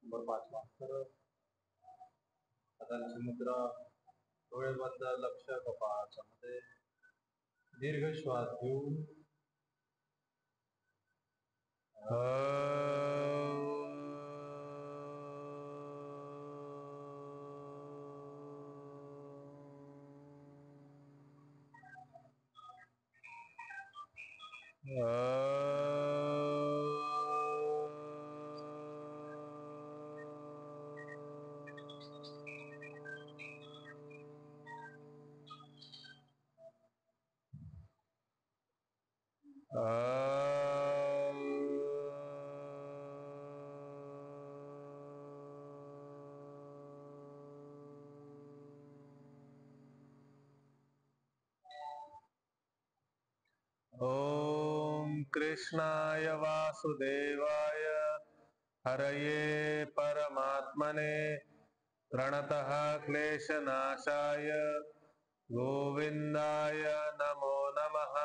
Number 5 तर हातांची मुद्रा, डोळे बंद, लक्ष कपाळामध्ये, दीर्घ श्वास घेऊन ओम कृष्णाय वासुदेवाय हरये परमात्मने प्रणतः क्लेशनाशाय गोविंदाय नमो नमः।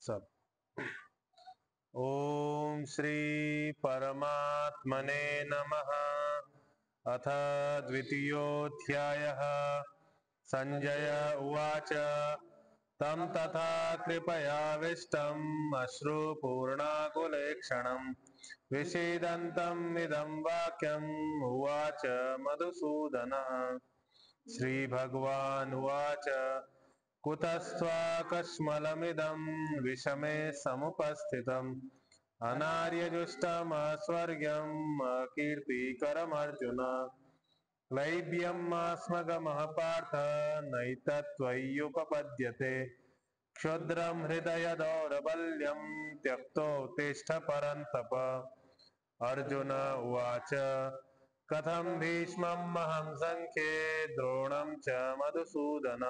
सब ओम श्री परमात्मने नमः। अथ द्वितीयोऽध्यायः। संजय उवाच तं तथा कृपयाविष्टम् अश्रुपूर्णाकुलेक्षणम् विषीदन्तम् इदं वाक्यम् उवाच मधुसूदनः। श्रीभगवानुवाच कुतस्त्वाकस्मलमिदं विषमे समुपस्थितम् अनार्यजुष्टमस्वर्ग्यम् अकीर्तिकरमर्जुन। क्लैब्यमास्मगमः पार्थ नैतत्त्वय्युपपद्यते क्षुद्रं हृदय दौर्बल्यं त्यक्तोत्तिष्ठ परन्तप। अर्जुन उवाच कथं भीष्ममहं संख्ये द्रोणं च मधुसूदन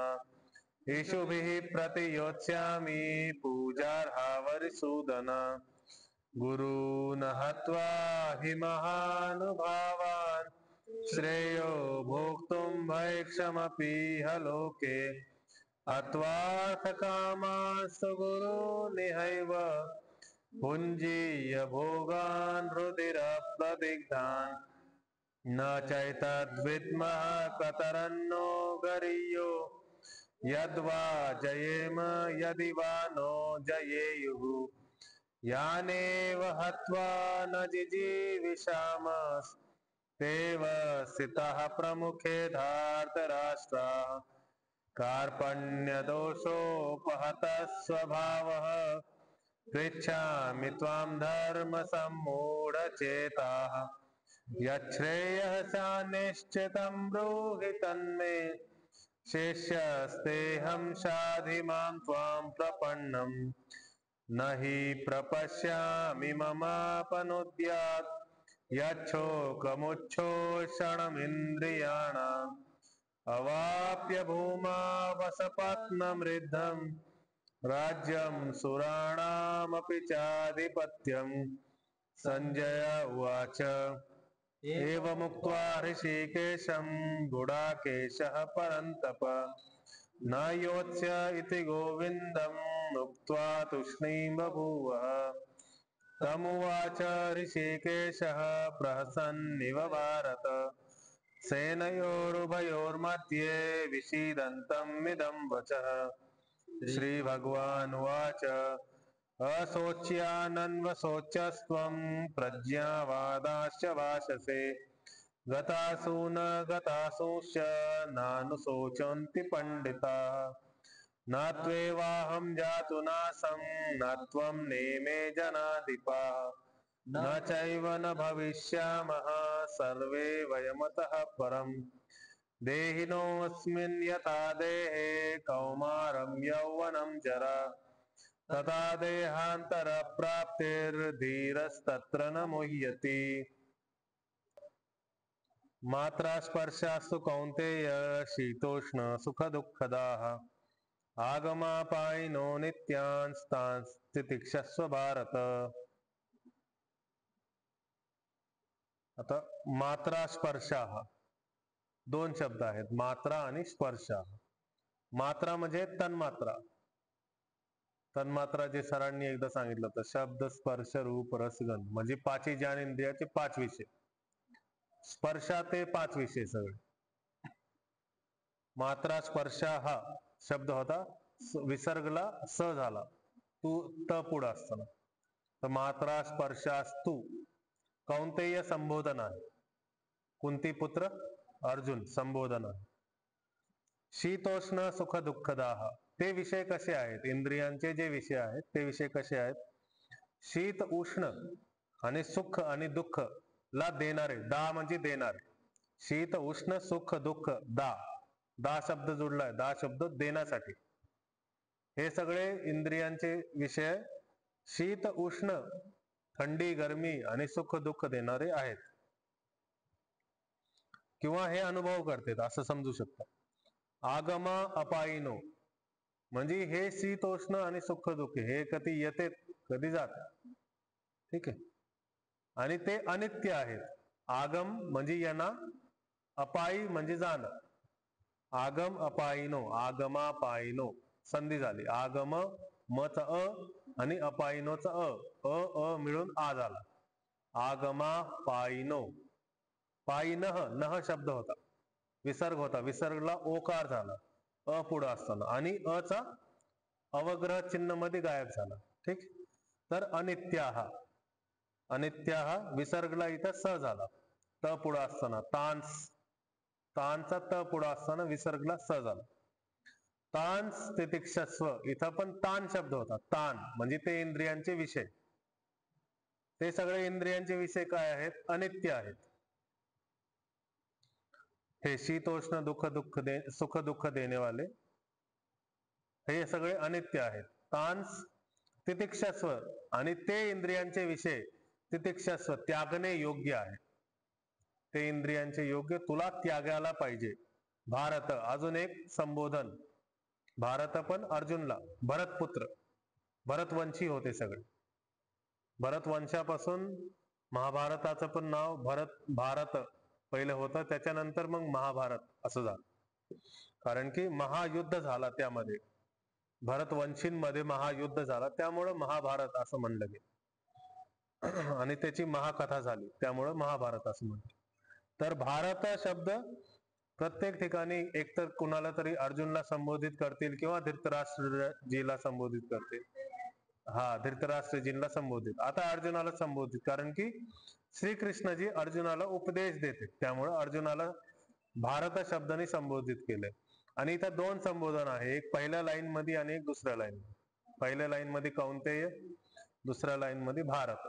इषुभिः प्रतियोत्स्यामि पूजार्हावरिसूदन। गुरून् हत्वा हि महानुभावान् श्रेयो भोक्तुं भैक्षमपीह लोके हत्वार्थकामास्तु गुरूनिहैव भुञ्जीय भोगान् रुधिरप्रदिग्धान् न चैतद्विद्मः कतरन्नो गरीयो यद्वा जयेम यदि वा नो जयेयुः। यानेव हत्वा न जिजीविषामस्तेव स्थिताः प्रमुखे धार्तराष्ट्राः। कार्पण्यदोषोपहतः स्वभावः पृच्छामि त्वां धर्मसम्मूढचेताः। यच्छ्रेयःसान्निश्चितं ब्रूहि तन्मे शिष्यस्तेऽहं शाधि मां त्वां प्रपन्नम् न हि प्रपश्यामि ममापनुद्यात् यच्छोकमुच्छोषणमिन्द्रियाणाम् अवाप्य भूमा वसपत्नमृद्धम् राज्यं सुराणामपि चाधिपत्यम्। संजय उवाच एवमुक्त्वा ऋषिकेशं गुडाकेशः परन्तप न योत्स्य इति गोविन्दम् उक्त्वा तूष्णीं बभूवः। तमुवाच ऋषिकेशः प्रहसन्निव भारत सेनयोरुभयोर्मध्ये विषीदन्तम् इदं वचः। श्रीभगवानुवाच अशोच्यानन्वशोचस्त्वं प्रज्ञावादाश्च भाषसे गतासु न गतासूश्च नानुशोचन्ति पण्डिताः। न त्वेवाहं जातु नासं न त्वं नेमे जनाधिपाः न चैव न भविष्यामः सर्वे वयमतः परम्। देहिनोऽस्मिन् यथा देहे कौमारं यौवनं जरा तथा देहान्तरप्राप्तिर्धीरस्तत्र न मुह्यति। मात्रा स्पर्शास्तु कौन्तेय शीतोष्ण सुखदुःखदाः आगमापायिनो नित्यान् तान् तितिक्षस्व भारत। आता मात्रा स्पर्शाः दोन शब्द आहेत, मात्रा आणि स्पर्श। मात्रा म्हणजे तन्मात्रा, तन्मात्रा जे सरांनी एकदा सांगितलं होतं, शब्द स्पर्श रूप रसगंध, म्हणजे पाची ज्ञान इंद्रियाचे 5 विषय, स्पर्शाते 5 विषय सगळे. मात्रा स्पर्श हा शब्द होता, विसर्गला स झाला, तू त पुढं असताना, तर मात्रा स्पर्शास्तु कौंतेय संबोधन आहे. कुंती पुत्र अर्जुन संबोधन आहे. शीतोष्ण सुख दुःखदाह, ते विषय कसे आहेत, इंद्रियांचे जे विषय आहेत ते विषय कसे आहेत, शीत उष्ण आणि सुख आणि दुःख ला देणारे, दा म्हणजे देणारे, शीत उष्ण सुख दुःख दा, दा शब्द जोडलाय, दा शब्द देण्यासाठी, हे सगळे इंद्रियांचे विषय शीत उष्ण, थंडी गरमी आणि सुख दुःख देणारे आहेत, किंवा हे अनुभव करतात असं समजू शकता. आगमा अपायिनो, म्हणजे हे शीतोष्ण आणि सुख दुःख हे कधी येते कधी जाते, ठीक आहे, आणि ते अनित्य आहेत. आगम म्हणजे येणं, अपायी म्हणजे जाणं, आगम अपायिनो, आगमा पायिनो संधी झाली, आगम मच अ आणि अपायिनोच अ, अ मिळून आ झाला, आगमा पायिनो, पायिनह नह शब्द होता, विसर्ग होता, विसर्गला ओकार झाला अ पुढं असताना, आणि अ चा अवग्रह चिन्ह मध्ये गायब झाला, ठीक. तर अनित्याहा, अनित्याहा विसर्गला इथं स झाला, त पुढं असताना, तांस, तांचा त पुढं असताना विसर्गला स झाला. तांस तितिक्षस्व, इथं पण तान शब्द होता, तान म्हणजे ते इंद्रियांचे विषय, ते सगळे इंद्रियांचे विषय काय आहेत, अनित्य आहेत. हे शीतोष्ण दुःख दुःख दे सुख दुःख देणे वाले हे सगळे अनित्य आहेत. तांस तितिक्षस्व, आणि ते इंद्रियांचे विषय तितिक्षस्व त्यागणे योग्य आहे, ते इंद्रियांचे योग्य तुला त्यागायला पाहिजे. भारत, अजून एक संबोधन, भारत पण अर्जुनला, भरतपुत्र, भरतवंशी होते सगळे, भरतवंशापासून महाभारताचं पण नाव भारत पहिलं होतं, त्याच्यानंतर मग महाभारत असं झालं, कारण की महायुद्ध झाला त्यामध्ये, भरतवंशींमध्ये महायुद्ध झाला त्यामुळं महाभारत असं म्हणलं गेलं, आणि त्याची महाकथा झाली त्यामुळं महाभारत असं म्हणलं. तर भारत शब्द प्रत्येक ठिकाणी एकतर कुणाला तरी अर्जुनला संबोधित करतील किंवा धृतराष्ट्रजीला संबोधित करतील, हा धृतराष्ट्रजींना संबोधित, आता अर्जुनाला संबोधित, कारण की श्रीकृष्णजी अर्जुनाला उपदेश देते त्यामुळे अर्जुनाला भारत शब्दाने संबोधित केलंय. आणि इथं 2 संबोधन आहे, एक पहिल्या लाईन मध्ये आणि एक दुसऱ्या लाईन, पहिल्या लाईन मध्ये कौंतेय, दुसऱ्या लाईन मध्ये भारत,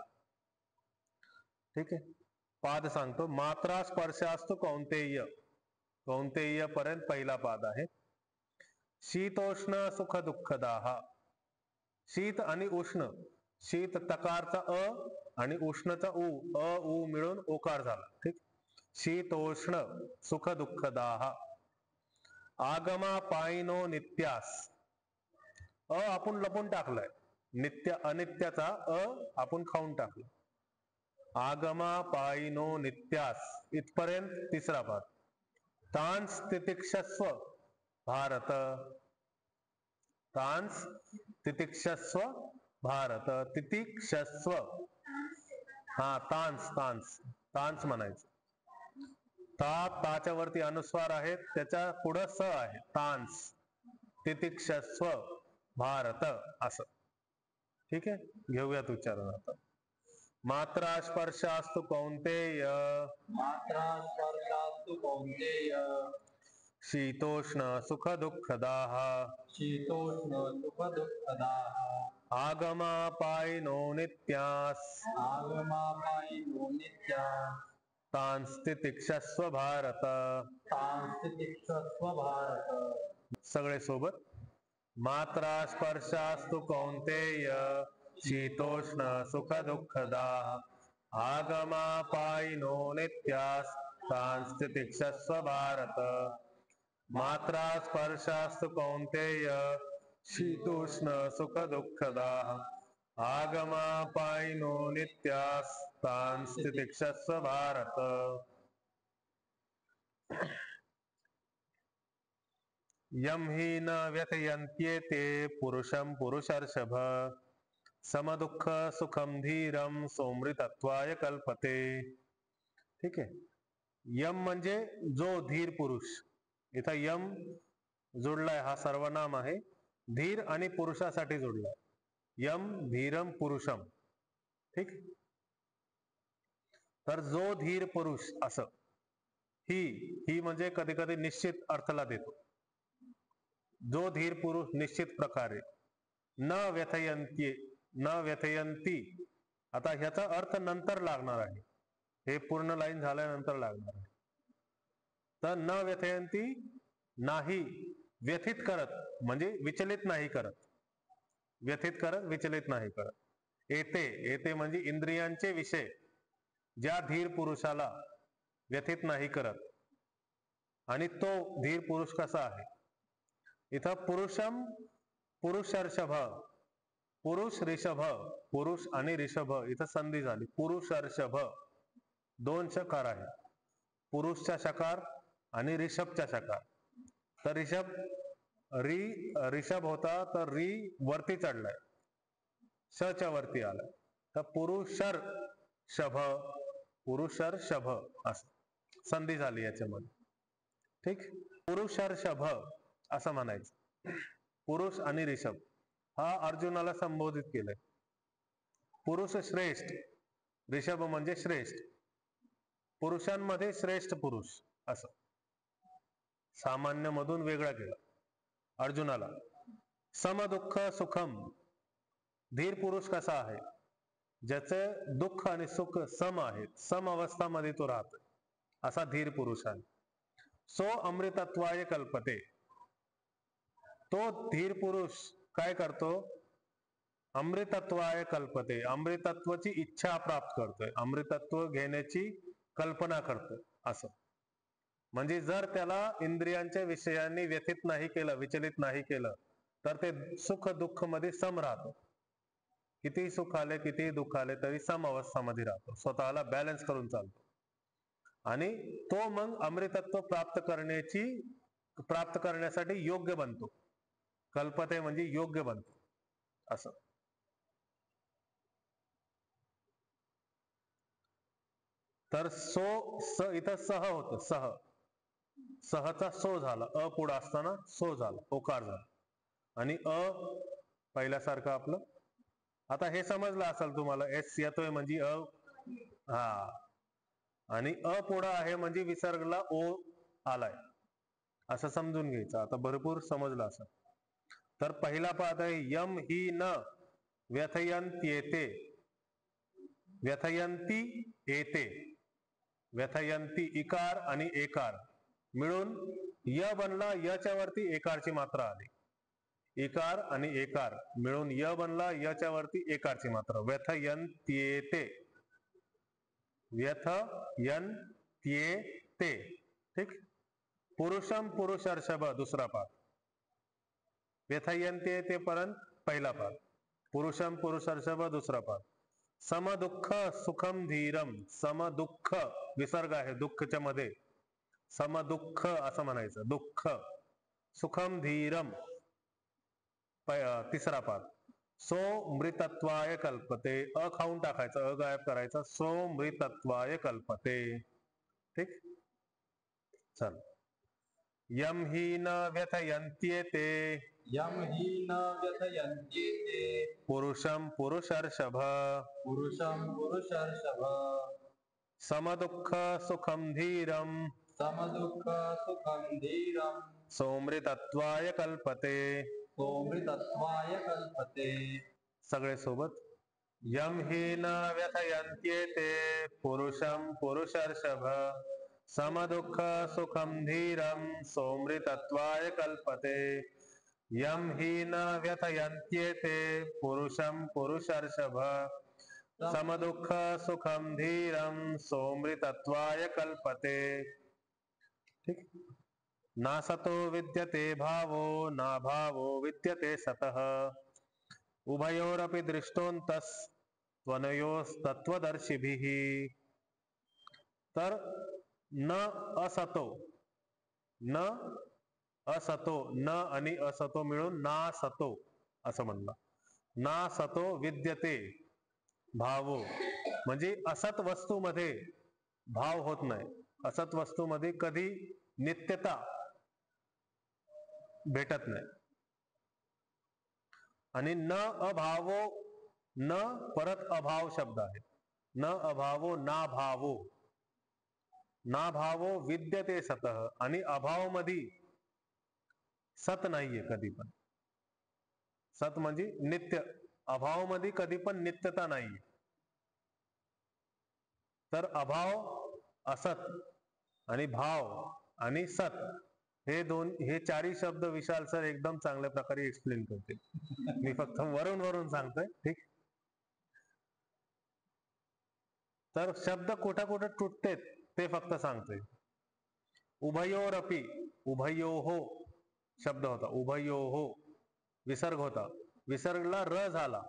ठीक आहे. पाद सांगतो, मात्रा स्पर्शास्तु कौंतेय, कौंतेय पर्यंत पहिला पाद आहे. शीतोष्ण सुख दुःखदाह, शीत आणि उष्ण, शीत तकारचा अ आणि उष्णचा उ, अ उ मिळून ओकार झाला, ठीक. शीतोष्ण सुख दुःखदाह. आगमा पायिनो नित्यास, अ आपण लपून टाकलाय, नित्य अनित्याचा अ आपण खाऊन टाकला, आगमा पायिनो नित्यास इथपर्यंत तिसरा पाद. तांस तितिक्षस्व भारत, तांस तितिक्षस्व भारत, तितिक्षस्व, हा तांस, तांस, तांस म्हणायचं, ताच्या वरती अनुस्वार आहेत, त्याच्या पुढं स आहे, तांस तितिक्षस्व भारत असं, ठीक आहे. घेऊयात उच्चारण आता. मात्रा स्पर्शास्तु कौंतेय, मात्रा स्पर्शास्तु कौंतेय, शीतोष्ण सुख दुःखदाः, शीतोष्ण सुख दुःखदाः. आगमापायिनो नित्यास्, आगमापायिनो नित्यास्. तांस्तितिक्षस्व भारत, तांस्तितिक्षस्व भारत. सगळे सोबत. मात्रा स्पर्शास्तु कौंतेय, शीतोष्ण सुख दुःखदाः. आगमापायिनो नित्यास्, तांस्तितिक्षस्व भारत. मात्रा स्पर्शास्तु कौंतेय, शीतोष्ण सुख दुःखदाः. आगमापायिनो नित्यास्, तांस्तितिक्षस्व भारत. यम हि न व्यथयन्त्येते पुरुषं पुरुषर्षभ समदुःख सुखम धीरम सोमृतत्वाय कल्पते. ठीक आहे. यम म्हणजे जो धीर पुरुष. इथं यम जोडलाय, हा सर्वनाम आहे. धीर आणि पुरुषासाठी जोडलाय. यम धीरम पुरुषम. ठीक. तर जो धीर पुरुष, असं. ही म्हणजे कधी कधी निश्चित अर्थला देतो. जो धीर पुरुष निश्चित प्रकारे न व्यथयंती, न व्यथयंती. आता ह्याचा अर्थ नंतर लागणार आहे, हे पूर्ण लाईन झाल्यानंतर लागणार आहे. तर न व्यथयंती, नाही व्यथित करत, म्हणजे विचलित नाही करत. व्यथित करत, विचलित नाही करत. येते, येते म्हणजे इंद्रियांचे विषय ज्या धीर पुरुषाला व्यथित नाही करत. आणि तो धीर पुरुष कसा आहे? इथं पुरुषम पुरुषर्षभ, पुरुष ऋषभ, पुरुष आणि ऋषभ इथं संधी झाली. पुरुषर्षभ दोन शकार आहे, पुरुषचा शकार आणि ऋषभचा शकार. तर ऋषभ होता, तर री वरती चढलाय, श च्या वरती आलाय. तर पुरुषर शभ, पुरुषर शभ असं संधी झाली याच्यामध्ये. ठीक. पुरुषर्षभ असं म्हणायचं. पुरुष आणि ऋषभ हा अर्जुनाला संबोधित केलंय. पुरुष श्रेष्ठ, ऋषभ म्हणजे श्रेष्ठ, पुरुषांमध्ये श्रेष्ठ पुरुष असं सामान्य मधून वेगळा केला अर्जुनाला. समदुःख सुखम, धीर पुरुष कसा आहे? ज्याचे दुःख आणि सुख सम आहेत, सम अवस्थामध्ये तो राहतो, असा धीर पुरुष आहे. सो अमृतत्वाय कल्पते. तो धीर पुरुष काय करतो? अमृतत्वाय कल्पते, अमृतत्वाची इच्छा प्राप्त करतोय, अमृतत्व घेण्याची कल्पना करतोय असं. म्हणजे जर त्याला इंद्रियांच्या विषयांनी व्यथित नाही केलं, विचलित नाही केलं, तर ते सुख दुःख मध्ये सम राहतो. कितीही सुख आले, कितीही दुःख आले, तरी सम अवस्थामध्ये राहतो, स्वतःला बॅलन्स करून चालतो. आणि तो मग अमृतत्व प्राप्त करण्यासाठी योग्य बनतो. कल्पते म्हणजे योग्य बनतो असं. तर सो इथं सह होतं, सह, सहचा सो झाला, अ पुढं असताना सो झाला, ओकार झाला. आणि पहिल्यासारखं आपलं. आता हे समजलं असेल तुम्हाला, एस येतोय म्हणजे अ, हा, आणि पुढं आहे म्हणजे विसर्गला ओ आलाय असं समजून घ्यायचं. आता भरपूर समजलं असं. तर पहिला पाद आहे, यम ही न व्यथयन्त्येते, व्यथयंती येते. व्यथयंती इकार आणि एकार मिळून य बनला, यच्या वरती एकारची मात्रा आली. इकार आणि एकार मिळून य बनला, यच्या वरती एकारची मात्रा. व्यथयन्त्येते, व्यथयन्त्येते. ठीक. पुरुषम पुरुषर्षभ दुसरा पाद, व्यथयन्त्येते पर्यंत पहिला पाद, पुरुषम पुरुषर्षभ दुसरा पाद. समदुःख सुखम धीरम, समदुःख विसर्ग आहे दुःखच्या मध्ये, समदुःख असं म्हणायचं, दुःख. सुखम धीरम तिसरा पाद. सो मृतत्वाय कल्पते, अ खाऊन टाकायचं, अ गायब करायचा, सो मृतत्वाय कल्पते. ठीक. चल. यम ही न व्यथयन्त्येते, यम ही न व्यथयन्त्येते पुरुषम पुरुषर्षभ, पुरुषं पुरुषर्षभ. समदुःख सुखम धीरम, समदुःख सुखं धीरं सोमृतत्वाय कल्पते. सोमृतत्वाय कल्पते. सगळे सोबत. यम ही न व्यथयन्त्येते पुरुषं पुरुषर्षभ, समदुःख सुखम धीरं सोमृतत्वाय कल्पते. यम ही न व्यथयन्त्येते पुरुषं पुरुषर्षभ, समदुःख सुखम धीरं सोमृतत्वाय कल्पते. ठीक. नासतो विद्यते भावो, ना भावो विद्यते सतः, उभयोरपि दृष्टोन्तस् त्वनयोस्तत्वदर्शिभिः. तर न असतो, न असतो, न आणि असतो मिळून नासतो असं म्हणलं. नासतो विद्यते भावो, म्हणजे असत वस्तूमध्ये भाव होत नाही. असत वस्तूमध्ये कधी नित्यता भेटत नाही. आणि न अभावो, न परत अभाव शब्द आहे. न अभावो ना भावो, ना भावो विद्यते सतः, आणि अभाव मध्ये सत नाहीये कधी पण. सत म्हणजे नित्य, अभाव मध्ये कधी पण नित्यता नाहीये. तर अभाव, असत आणि भाव आणि सत हे चारही शब्द विशाल सर एकदम चांगल्या प्रकारे एक्सप्लेन करते. मी फक्त वरून वरून सांगतोय. ठीक. तर शब्द कुठं कुठं तुटतेत ते फक्त सांगतोय. उभयोरपि, उभयोहो शब्द होता, उभयोहो विसर्ग होता, विसर्गला र झाला,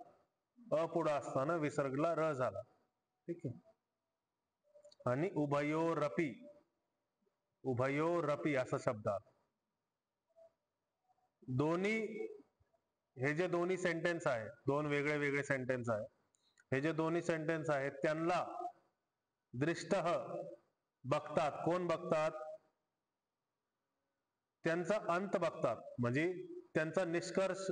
अ पुढं असताना विसर्गला र झाला. ठीक आहे. आणि उभयोरपि, उभयोरपि असा शब्द आला. दोन्ही, हे जे दोन्ही सेंटेन्स आहे, दोन वेगळे वेगळे सेंटेन्स आहे, हे जे दोन्ही सेंटेन्स आहेत त्यांना दृष्टः बघतात. कोण बघतात? त्यांचा अंत बघतात, म्हणजे त्यांचा निष्कर्ष,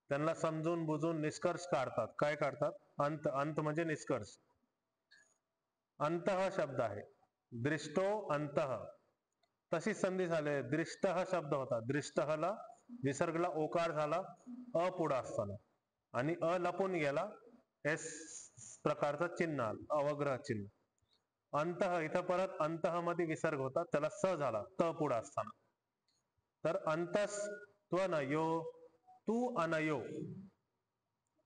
त्यांना समजून बुजून निष्कर्ष काढतात. काय काढतात? अंत. अंत म्हणजे निष्कर्ष. अंतः शब्द आहे, दृष्टो अंतः, तशी संधी झाली. दृष्टः शब्द होता, दृष्टःला विसर्गला ओकार झाला अ पुढं असताना, आणि अ लपून गेला, एस प्रकारचं चिन्ह आलं, अवग्रह चिन्ह. अंतः, इथं परत अंतः मध्ये विसर्ग होता, त्याला स झाला त पुढं असताना. तर अंतस त्वनयो, तू अनयो.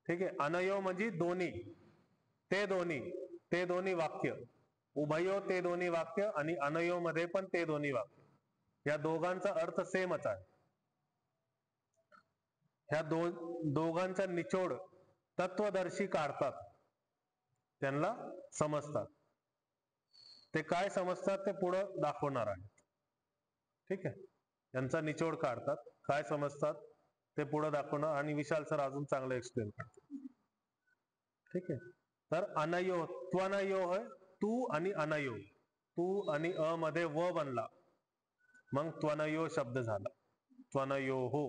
ठीक आहे. अनयो म्हणजे दोन्ही, ते दोन्ही, ते दोन्ही वाक्य. उभयो ते दोन्ही वाक्य, आणि अनयो मध्ये पण ते दोन्ही वाक्य. या दोघांचा अर्थ सेमच आहे. ह्या दोघांचा निचोड तत्वदर्शी काढतात, त्यांना समजतात. ते काय समजतात ते पुढं दाखवणार आहे. ठीक आहे. यांचा निचोड काढतात, काय समजतात ते पुढे दाखवणार, आणि विशाल सर अजून चांगलं एक्सप्लेन करतात. ठीक आहे. तर अनयो, त्वनयो है तू आणि अनयो, तू आणि अ मध्ये व बनला, मग त्वनयो शब्द झाला. त्वनयो हो,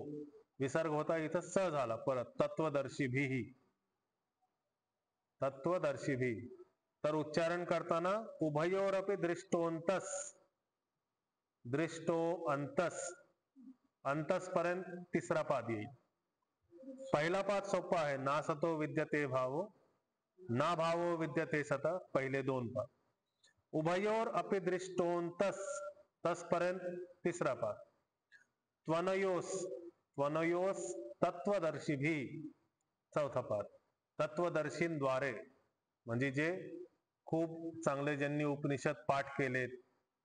विसर्ग होता इथं स झाला परत, तत्वदर्शी भी, तत्वदर्शी भी. तर उच्चारण करताना उभयोरपि दृष्टोंतस, दृष्टो अंतस, अंतस पर्यंत तिसरा पाद येईल. पहिला पाद सोपा आहे, नासतो विद्यते भावो, ना भावो विद्यते सत, पहिले दोन पाद. उभयोर अपि दृष्टोंतस, तस पर्यंत तिसरा पाद. त्वनयोस, त्वनयोस तत्वदर्शी भी, चौथा पाद. तत्वदर्शींद्वारे, म्हणजे जे खूप चांगले, ज्यांनी उपनिषद पाठ केलेत,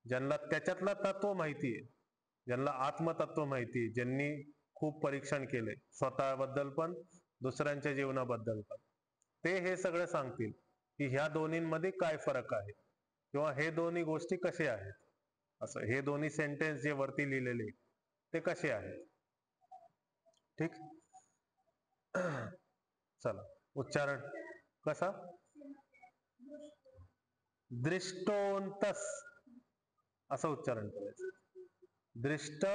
ज्यांना त्याच्यातलं तत्व माहिती आहे, ज्यांना आत्मतत्व माहिती आहे, ज्यांनी खूप परीक्षण केले स्वतःबद्दल पण दुसऱ्यांच्या जीवनाबद्दल पण, ते हे सगळं सांगतील की ह्या दोन्हींमध्ये काय फरक आहे, किंवा हे दोन्ही गोष्टी कसे आहेत. असं हे दोन्ही सेंटेन्स जे वरती लिहिलेले ते कसे आहेत. ठीक. चला, उच्चारण कसा? दृष्टोंतस असं उच्चारण करायचं. दृष्ट,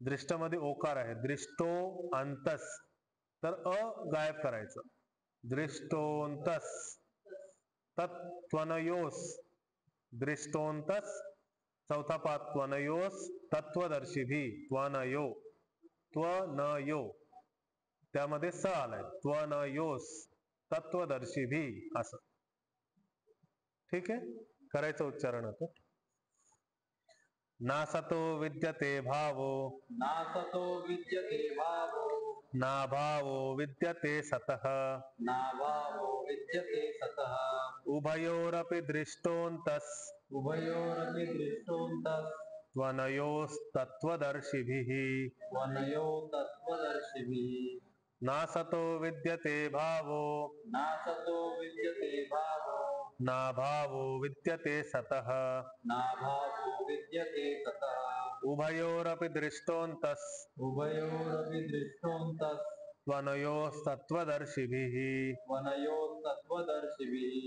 दृष्ट मध्ये ओकार आहे, दृष्टो अंतस, तर अ गायब करायचं. दृष्टोंतस, तत्त्वनयोस, दृष्टोंतस, चौथा पाद त्वनयोस, तत्वदर्शी भी, त्वनयो, त्वनयो, त्यामध्ये स आलाय, त्वनयोस तत्वदर्शी भी असं. ठीक आहे. करायचं उच्चारण आता. नासतो विद्यते भावो, नासतो विद्यते भावो, नाभावो विद्यते सतः, नाभावो विद्यते सतः. उभयोरपि दृष्टोंतस, उभयोरपि दृष्टोऽन्तः, त्वनयोस्तत्त्वदर्शिभिः, त्वनयो तत्त्वदर्शिभिः. नासतो विद्यते भावो, नासतो विद्यते भावो, नाभावो विद्यते सतः, नाभावो विद्यते ततः. उभयोरपि दृष्टोऽन्तस् उभयोरपि दृष्टोऽन्तस् त्वनयोस्तत्त्वदर्शिभिः वनयोस्तत्त्वदर्शिभिः